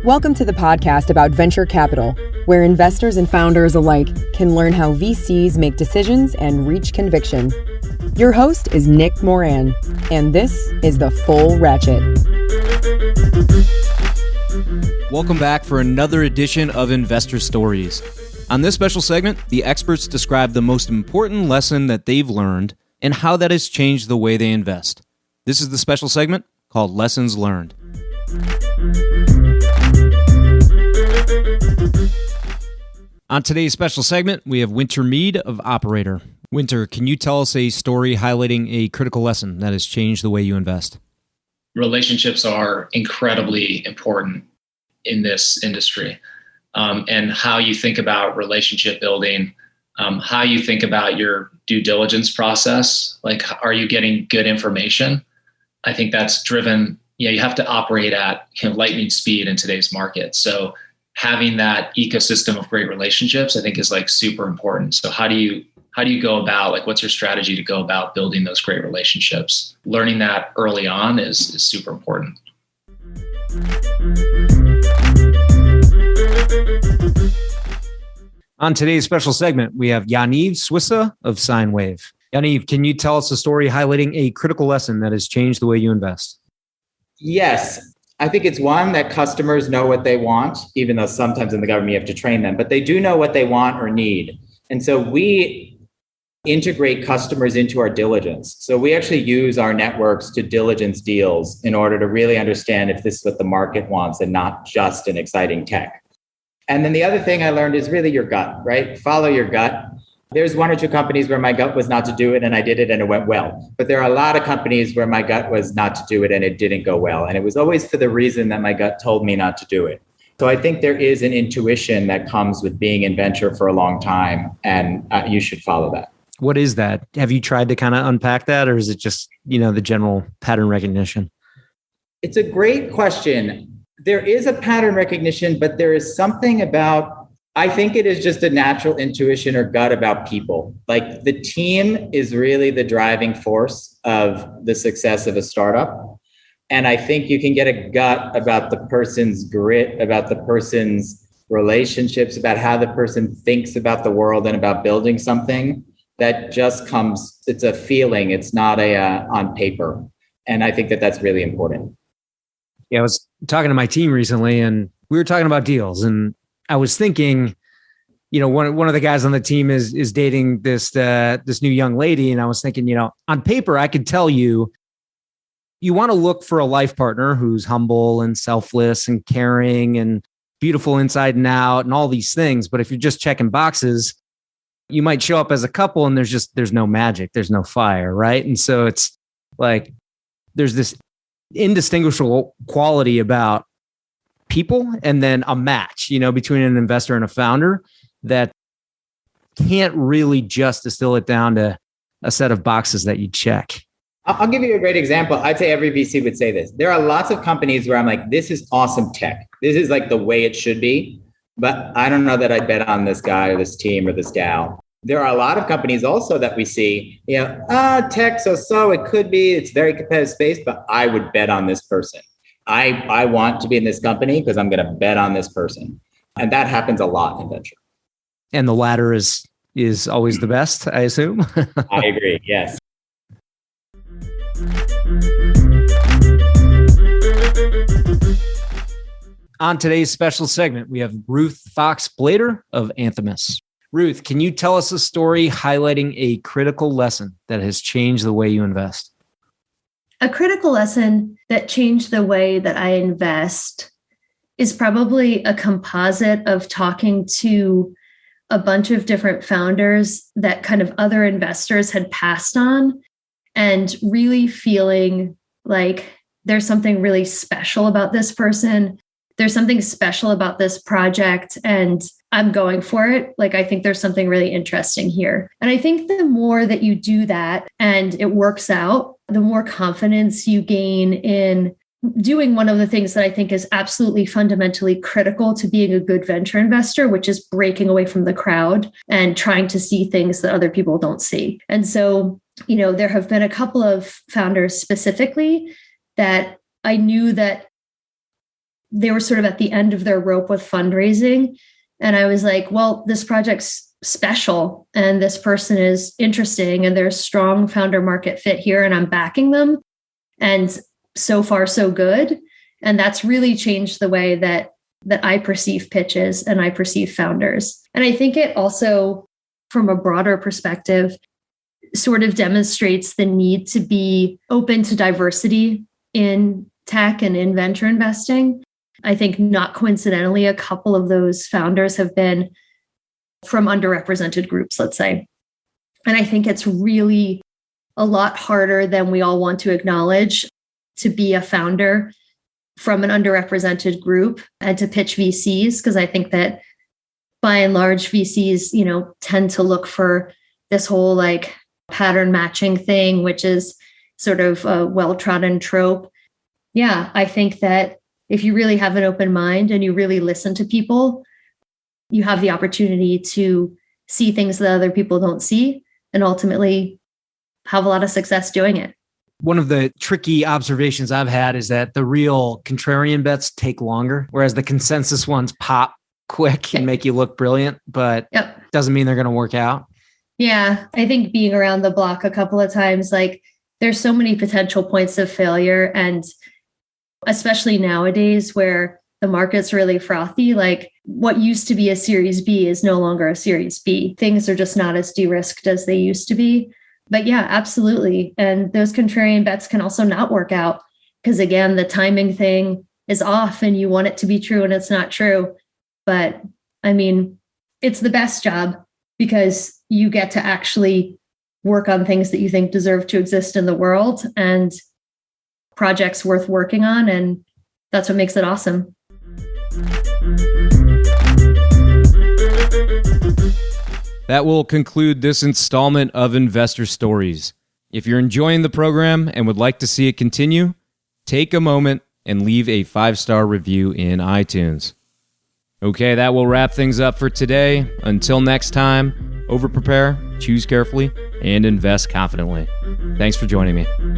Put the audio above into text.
Welcome to the podcast about venture capital, where investors and founders alike can learn how VCs make decisions and reach conviction. Your host is Nick Moran, and this is The Full Ratchet. Welcome back for another edition of Investor Stories. On this special segment, the experts describe the most important lesson that they've learned and how that has changed the way they invest. This is the special segment called Lessons Learned. On today's special segment, we have Winter Mead of Operator. Winter, can you tell us a story highlighting a critical lesson that has changed the way you invest? Relationships are incredibly important in this industry. And how you think about relationship building, how you think about your due diligence process, like, are you getting good information? I think that's driven, you have to operate at lightning speed in today's market. So having that ecosystem of great relationships, I think, is like super important. So how do you go about, like, what's your strategy to go about building those great relationships? Learning that early on is super important. On today's special segment, we have Yanev Suissa of SineWave. Yanev, can you tell us a story highlighting a critical lesson that has changed the way you invest? Yes. I think it's one that customers know what they want, even though sometimes in the government you have to train them, but they do know what they want or need. And so we integrate customers into our diligence. So we actually use our networks to diligence deals in order to really understand if this is what the market wants and not just an exciting tech. And then the other thing I learned is really your gut, right? Follow your gut. There's one or two companies where my gut was not to do it and I did it and it went well. But there are a lot of companies where my gut was not to do it and it didn't go well. And it was always for the reason that my gut told me not to do it. So I think there is an intuition that comes with being in venture for a long time, and you should follow that. What is that? Have you tried to kind of unpack that, or is it just, the general pattern recognition? It's a great question. There is a pattern recognition, but there is something about, I think it is just a natural intuition or gut about people. Like, the team is really the driving force of the success of a startup. And I think you can get a gut about the person's grit, about the person's relationships, about how the person thinks about the world and about building something that just comes, it's a feeling. It's not on paper. And I think that that's really important. Yeah, I was talking to my team recently and we were talking about deals, and I was thinking, one of the guys on the team is dating this new young lady. And I was thinking, on paper, I could tell you want to look for a life partner who's humble and selfless and caring and beautiful inside and out and all these things. But if you're just checking boxes, you might show up as a couple and there's no magic, there's no fire, right? And so it's like, there's this indistinguishable quality about people and then a match, between an investor and a founder that can't really just distill it down to a set of boxes that you check. I'll give you a great example. I'd say every VC would say this. There are lots of companies where I'm like, this is awesome tech. This is like the way it should be, but I don't know that I'd bet on this guy or this team or this gal. There are a lot of companies also that we see, tech, so it could be, it's very competitive space, but I would bet on this person. I want to be in this company because I'm going to bet on this person. And that happens a lot in venture. And the latter is always the best, I assume. I agree. Yes. On today's special segment, we have Ruth Foxe Blader of Anthemis. Ruth, can you tell us a story highlighting a critical lesson that has changed the way you invest? A critical lesson that changed the way that I invest is probably a composite of talking to a bunch of different founders that kind of other investors had passed on, and really feeling like there's something really special about this person. There's something special about this project, and I'm going for it. Like, I think there's something really interesting here. And I think the more that you do that and it works out, the more confidence you gain in doing one of the things that I think is absolutely fundamentally critical to being a good venture investor, which is breaking away from the crowd and trying to see things that other people don't see. And so, there have been a couple of founders specifically that I knew that they were sort of at the end of their rope with fundraising. And I was like, well, this project's special and this person is interesting and there's strong founder market fit here and I'm backing them. And so far, so good. And that's really changed the way that I perceive pitches and I perceive founders. And I think it also, from a broader perspective, sort of demonstrates the need to be open to diversity in tech and in venture investing. I think not coincidentally, a couple of those founders have been from underrepresented groups, let's say. And I think it's really a lot harder than we all want to acknowledge to be a founder from an underrepresented group and to pitch VCs, because I think that by and large, VCs, tend to look for this whole like pattern matching thing, which is sort of a well-trodden trope. Yeah, I think that if you really have an open mind and you really listen to people, you have the opportunity to see things that other people don't see and ultimately have a lot of success doing it. One of the tricky observations I've had is that the real contrarian bets take longer, whereas the consensus ones pop quick and make you look brilliant, but doesn't mean they're going to work out. Yeah, I think being around the block a couple of times, like there's so many potential points of failure. And especially nowadays where the market's really frothy, like what used to be a Series B is no longer a Series B. Things are just not as de-risked as they used to be. But yeah, absolutely. And those contrarian bets can also not work out because again, the timing thing is off and you want it to be true and it's not true. But I mean, it's the best job because you get to actually work on things that you think deserve to exist in the world and projects worth working on. And that's what makes it awesome. That will conclude this installment of Investor Stories. If you're enjoying the program and would like to see it continue, take a moment and leave a 5-star review in iTunes. Okay, that will wrap things up for today. Until next time, over-prepare, choose carefully, and invest confidently. Thanks for joining me.